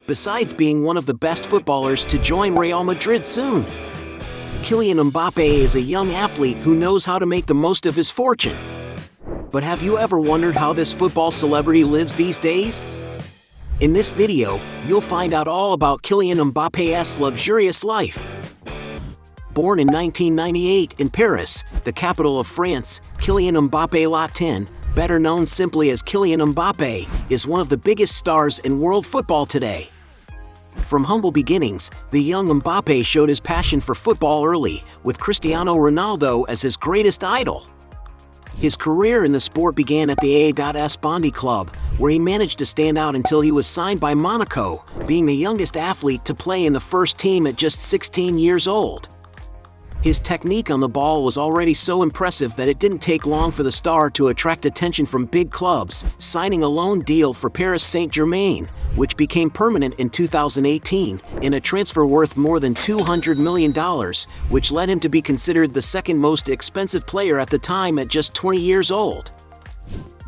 besides being one of the best footballers to join Real Madrid soon. Kylian Mbappé is a young athlete who knows how to make the most of his fortune. But have you ever wondered how this football celebrity lives these days? In this video, you'll find out all about Kylian Mbappe's luxurious life. Born in 1998 in Paris, the capital of France, Kylian Mbappé Latin, better known simply as Kylian Mbappé, is one of the biggest stars in world football today. From humble beginnings, the young Mbappé showed his passion for football early, with Cristiano Ronaldo as his greatest idol. His career in the sport began at the AS Bondy club, where he managed to stand out until he was signed by Monaco, being the youngest athlete to play in the first team at just 16 years old. His technique on the ball was already so impressive that it didn't take long for the star to attract attention from big clubs, signing a loan deal for Paris Saint-Germain, which became permanent in 2018, in a transfer worth more than $200 million, which led him to be considered the second most expensive player at the time at just 20 years old.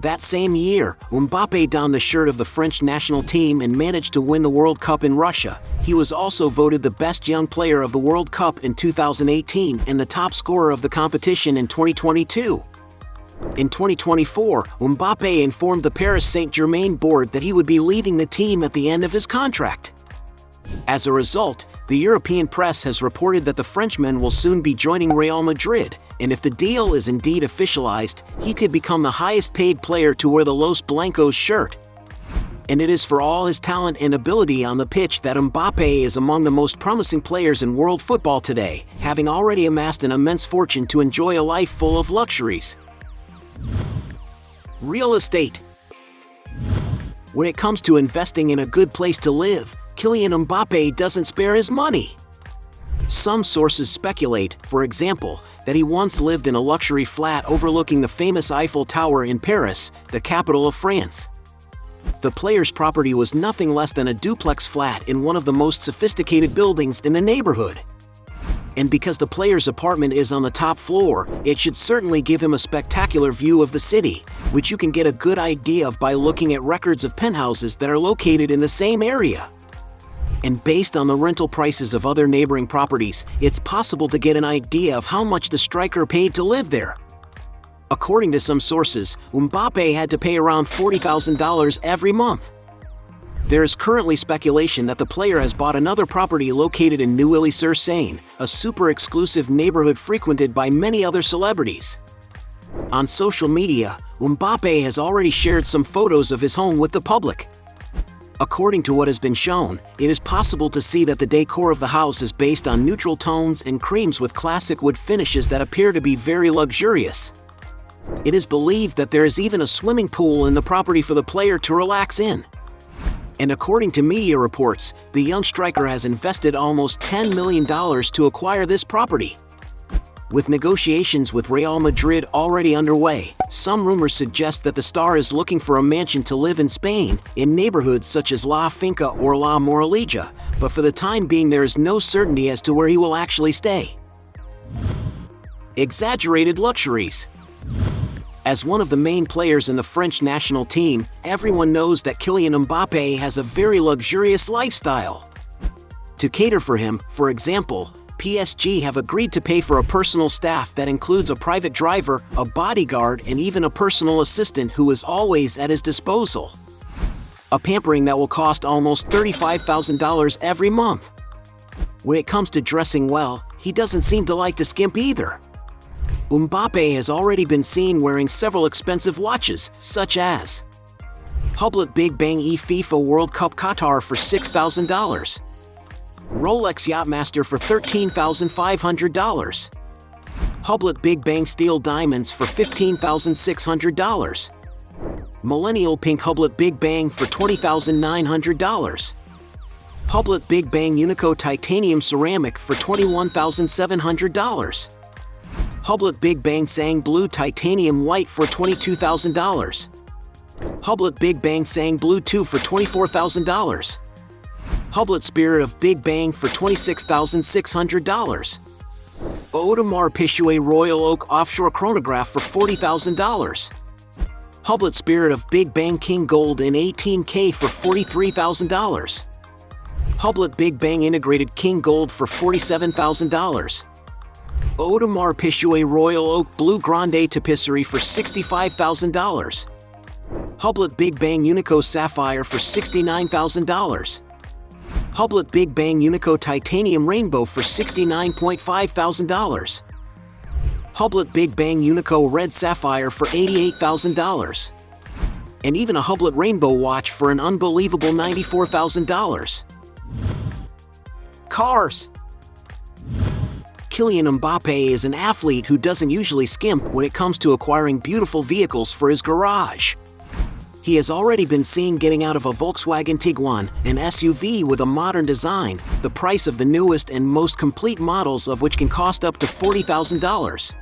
That same year, Mbappé donned the shirt of the French national team and managed to win the World Cup in Russia. He was also voted the best young player of the World Cup in 2018 and the top scorer of the competition in 2022. In 2024, Mbappé informed the Paris Saint-Germain board that he would be leaving the team at the end of his contract. As a result, the European press has reported that the Frenchman will soon be joining Real Madrid, and if the deal is indeed officialized, he could become the highest-paid player to wear the Los Blancos shirt. And it is for all his talent and ability on the pitch that Mbappé is among the most promising players in world football today, having already amassed an immense fortune to enjoy a life full of luxuries. Real estate. When it comes to investing in a good place to live, Kylian Mbappé doesn't spare his money. Some sources speculate, for example, that he once lived in a luxury flat overlooking the famous Eiffel Tower in Paris, the capital of France. The player's property was nothing less than a duplex flat in one of the most sophisticated buildings in the neighborhood. And because the player's apartment is on the top floor, it should certainly give him a spectacular view of the city, which you can get a good idea of by looking at records of penthouses that are located in the same area. And based on the rental prices of other neighboring properties, it's possible to get an idea of how much the striker paid to live there. According to some sources, Mbappé had to pay around $40,000 every month. There is currently speculation that the player has bought another property located in Neuilly-sur-Seine, a super exclusive neighborhood frequented by many other celebrities. On social media, Mbappé has already shared some photos of his home with the public. According to what has been shown, it is possible to see that the decor of the house is based on neutral tones and creams with classic wood finishes that appear to be very luxurious. It is believed that there is even a swimming pool in the property for the player to relax in. And according to media reports, the young striker has invested almost $10 million to acquire this property. With negotiations with Real Madrid already underway, some rumors suggest that the star is looking for a mansion to live in Spain, in neighborhoods such as La Finca or La Moraleja, but for the time being there is no certainty as to where he will actually stay. Exaggerated luxuries. As one of the main players in the French national team, everyone knows that Kylian Mbappé has a very luxurious lifestyle. To cater for him, for example, PSG have agreed to pay for a personal staff that includes a private driver, a bodyguard, and even a personal assistant who is always at his disposal. A pampering that will cost almost $35,000 every month. When it comes to dressing well, he doesn't seem to like to skimp either. Mbappé has already been seen wearing several expensive watches, such as Hublot Big Bang FIFA World Cup Qatar for $6,000. Rolex Yachtmaster for $13,500. Hublot Big Bang Steel Diamonds for $15,600. Millennial Pink Hublot Big Bang for $20,900. Hublot Big Bang Unico Titanium Ceramic for $21,700. Hublot Big Bang Sang Blue Titanium White for $22,000. Hublot Big Bang Sang Blue 2 for $24,000. Hublot Spirit of Big Bang for $26,600. Audemars Piguet Royal Oak Offshore Chronograph for $40,000. Hublot Spirit of Big Bang King Gold in 18K for $43,000. Hublot Big Bang Integrated King Gold for $47,000. Audemars Piguet Royal Oak Blue Grande Tapisserie for $65,000. Hublot Big Bang Unico Sapphire for $69,000. Hublot Big Bang Unico Titanium Rainbow for $69,500. Hublot Big Bang Unico Red Sapphire for $88,000. And even a Hublot Rainbow watch for an unbelievable $94,000. Cars. Kylian Mbappé is an athlete who doesn't usually skimp when it comes to acquiring beautiful vehicles for his garage. He has already been seen getting out of a Volkswagen Tiguan, an SUV with a modern design, the price of the newest and most complete models of which can cost up to $40,000.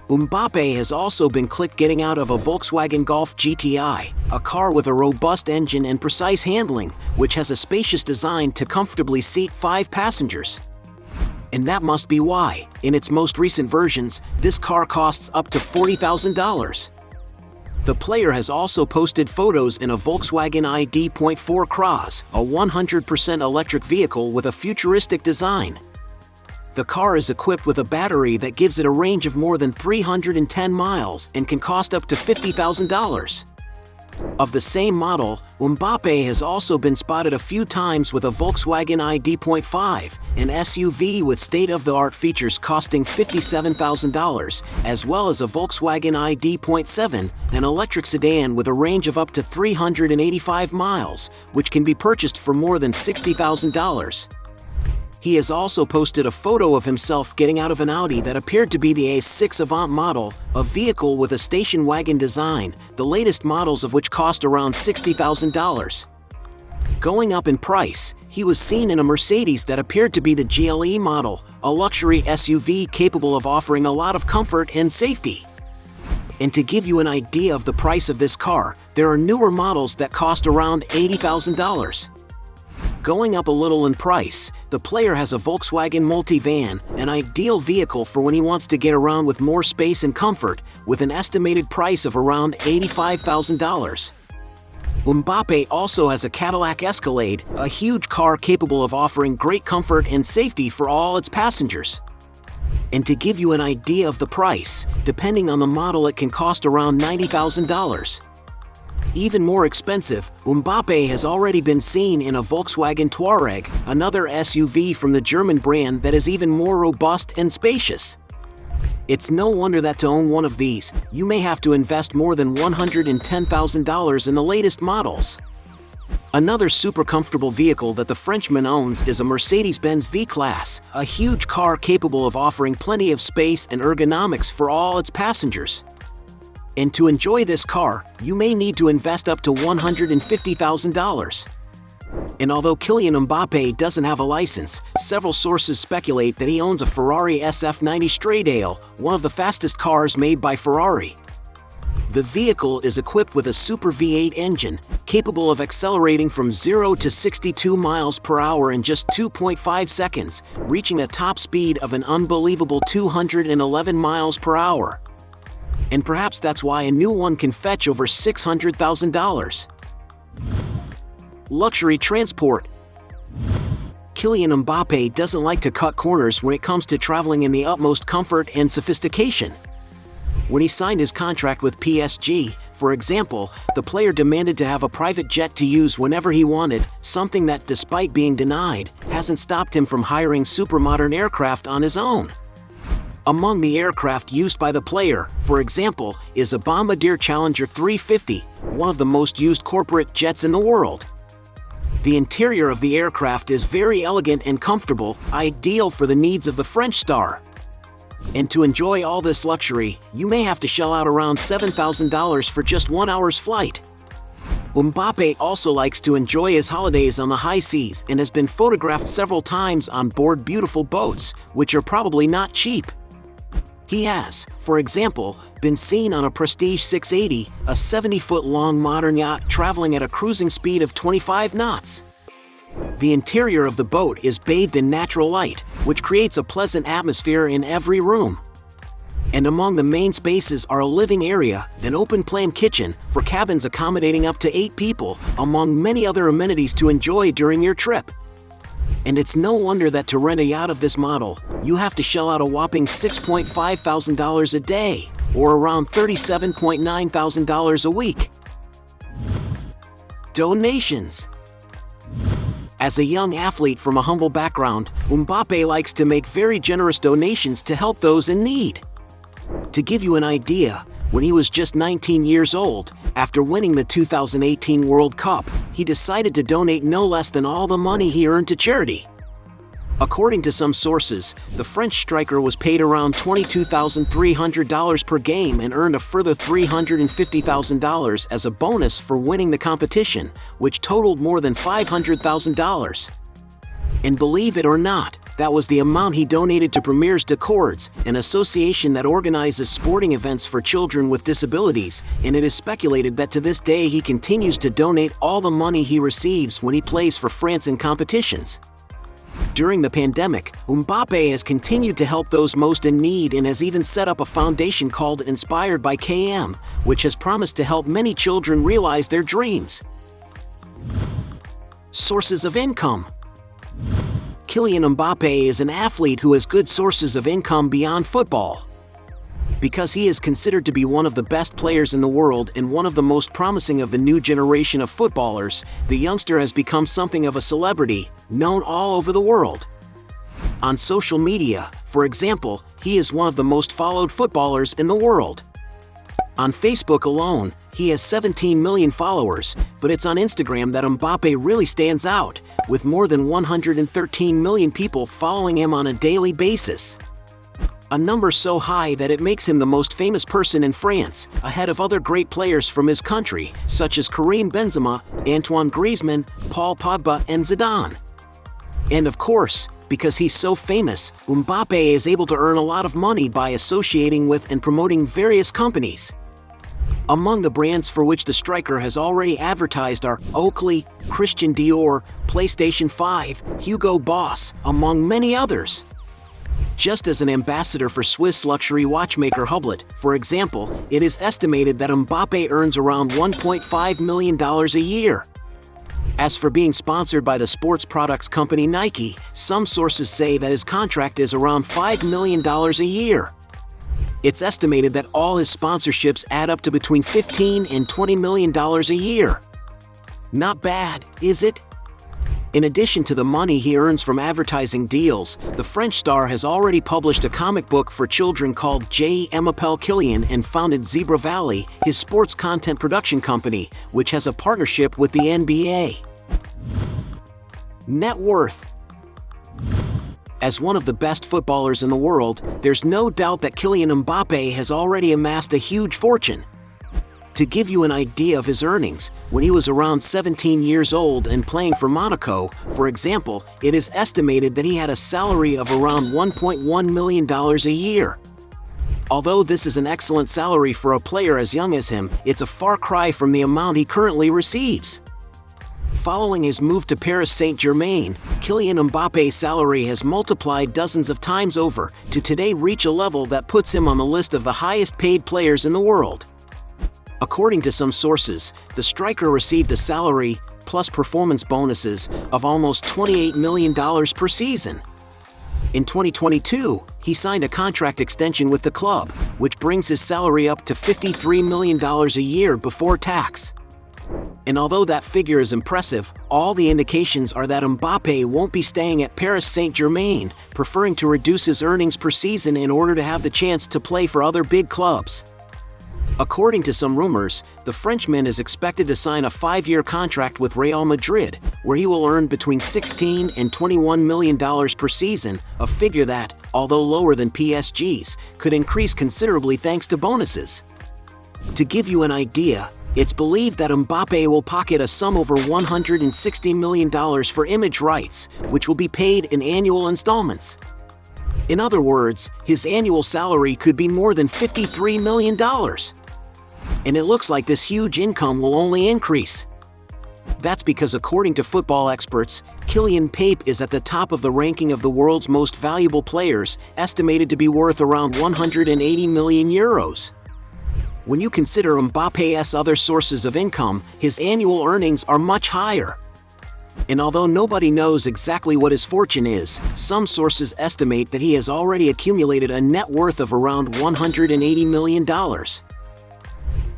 Mbappé has also been clicked getting out of a Volkswagen Golf GTI, a car with a robust engine and precise handling, which has a spacious design to comfortably seat 5 passengers. And that must be why, in its most recent versions, this car costs up to $40,000. The player has also posted photos in a Volkswagen ID.4 Cross, a 100% electric vehicle with a futuristic design. The car is equipped with a battery that gives it a range of more than 310 miles and can cost up to $50,000. Of the same model, Mbappé has also been spotted a few times with a Volkswagen ID.5, an SUV with state-of-the-art features costing $57,000, as well as a Volkswagen ID.7, an electric sedan with a range of up to 385 miles, which can be purchased for more than $60,000. He has also posted a photo of himself getting out of an Audi that appeared to be the A6 Avant model, a vehicle with a station wagon design, the latest models of which cost around $60,000. Going up in price, he was seen in a Mercedes that appeared to be the GLE model, a luxury SUV capable of offering a lot of comfort and safety. And to give you an idea of the price of this car, there are newer models that cost around $80,000. Going up a little in price, the player has a Volkswagen Multivan, an ideal vehicle for when he wants to get around with more space and comfort, with an estimated price of around $85,000. Mbappé also has a Cadillac Escalade, a huge car capable of offering great comfort and safety for all its passengers. And to give you an idea of the price, depending on the model, it can cost around $90,000. Even more expensive, Mbappé has already been seen in a Volkswagen Touareg, another SUV from the German brand that is even more robust and spacious. It's no wonder that to own one of these, you may have to invest more than $110,000 in the latest models. Another super comfortable vehicle that the Frenchman owns is a Mercedes-Benz V-Class, a huge car capable of offering plenty of space and ergonomics for all its passengers. And to enjoy this car, you may need to invest up to $150,000. And although Kylian Mbappé doesn't have a license, several sources speculate that he owns a Ferrari SF90 Stradale, one of the fastest cars made by Ferrari. The vehicle is equipped with a Super V8 engine, capable of accelerating from 0 to 62 miles per hour in just 2.5 seconds, reaching a top speed of an unbelievable 211 miles per hour. And perhaps that's why a new one can fetch over $600,000. Luxury transport. Kylian Mbappé doesn't like to cut corners when it comes to traveling in the utmost comfort and sophistication. When he signed his contract with PSG, for example, the player demanded to have a private jet to use whenever he wanted, something that, despite being denied, hasn't stopped him from hiring supermodern aircraft on his own. Among the aircraft used by the player, for example, is a Bombardier Challenger 350, one of the most used corporate jets in the world. The interior of the aircraft is very elegant and comfortable, ideal for the needs of the French star. And to enjoy all this luxury, you may have to shell out around $7,000 for just 1 hour's flight. Mbappé also likes to enjoy his holidays on the high seas and has been photographed several times on board beautiful boats, which are probably not cheap. He has, for example, been seen on a Prestige 680, a 70-foot-long modern yacht traveling at a cruising speed of 25 knots. The interior of the boat is bathed in natural light, which creates a pleasant atmosphere in every room. And among the main spaces are a living area, an open-plan kitchen for cabins accommodating up to 8 people, among many other amenities to enjoy during your trip. And it's no wonder that to rent a yacht of this model, you have to shell out a whopping $6.5 thousand a day, or around $37.9 thousand a week. Donations. As a young athlete from a humble background, Mbappé likes to make very generous donations to help those in need. To give you an idea, when he was just 19 years old, after winning the 2018 World Cup, he decided to donate no less than all the money he earned to charity. According to some sources, the French striker was paid around $22,300 per game and earned a further $350,000 as a bonus for winning the competition, which totaled more than $500,000. And believe it or not, that was the amount he donated to Premiers de Cordes, an association that organizes sporting events for children with disabilities, and it is speculated that to this day he continues to donate all the money he receives when he plays for France in competitions. During the pandemic, Mbappé has continued to help those most in need and has even set up a foundation called Inspired by KM, which has promised to help many children realize their dreams. Sources of income. Kylian Mbappé is an athlete who has good sources of income beyond football. Because he is considered to be one of the best players in the world and one of the most promising of the new generation of footballers, the youngster has become something of a celebrity, known all over the world. On social media, for example, he is one of the most followed footballers in the world. On Facebook alone, he has 17 million followers, but it's on Instagram that Mbappé really stands out, with more than 113 million people following him on a daily basis. A number so high that it makes him the most famous person in France, ahead of other great players from his country, such as Karim Benzema, Antoine Griezmann, Paul Pogba, and Zidane. And of course, because he's so famous, Mbappé is able to earn a lot of money by associating with and promoting various companies. Among the brands for which the striker has already advertised are Oakley, Christian Dior, PlayStation 5, Hugo Boss, among many others. Just as an ambassador for Swiss luxury watchmaker Hublot, for example, it is estimated that Mbappé earns around $1.5 million a year. As for being sponsored by the sports products company Nike, some sources say that his contract is around $5 million a year. It's estimated that all his sponsorships add up to between $15 and $20 million a year. Not bad, is it? In addition to the money he earns from advertising deals, the French star has already published a comic book for children called Je m'appelle Kylian and founded Zebra Valley, his sports content production company, which has a partnership with the NBA. Net worth. As one of the best footballers in the world, there's no doubt that Kylian Mbappé has already amassed a huge fortune. To give you an idea of his earnings, when he was around 17 years old and playing for Monaco, for example, it is estimated that he had a salary of around $1.1 million a year. Although this is an excellent salary for a player as young as him, it's a far cry from the amount he currently receives. Following his move to Paris Saint-Germain, Kylian Mbappe's salary has multiplied dozens of times over to today reach a level that puts him on the list of the highest paid players in the world. According to some sources, the striker received a salary, plus performance bonuses, of almost $28 million per season. In 2022, he signed a contract extension with the club, which brings his salary up to $53 million a year before tax. And although that figure is impressive, all the indications are that Mbappé won't be staying at Paris Saint-Germain, preferring to reduce his earnings per season in order to have the chance to play for other big clubs. According to some rumors, the Frenchman is expected to sign a 5-year contract with Real Madrid, where he will earn between $16 and $21 million per season, a figure that, although lower than PSG's, could increase considerably thanks to bonuses. To give you an idea, it's believed that Mbappé will pocket a sum over $160 million for image rights, which will be paid in annual installments. In other words, his annual salary could be more than $53 million. And it looks like this huge income will only increase. That's because according to football experts, Kylian Mbappé is at the top of the ranking of the world's most valuable players, estimated to be worth around 180 million euros. When you consider Mbappe's other sources of income, his annual earnings are much higher. And although nobody knows exactly what his fortune is, some sources estimate that he has already accumulated a net worth of around $180 million.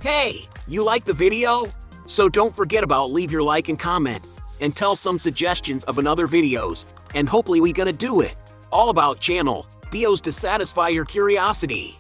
Hey, you like the video? So don't forget about leave your like and comment, and tell some suggestions of another videos, and hopefully we gonna do it. All about channel, deals to satisfy your curiosity.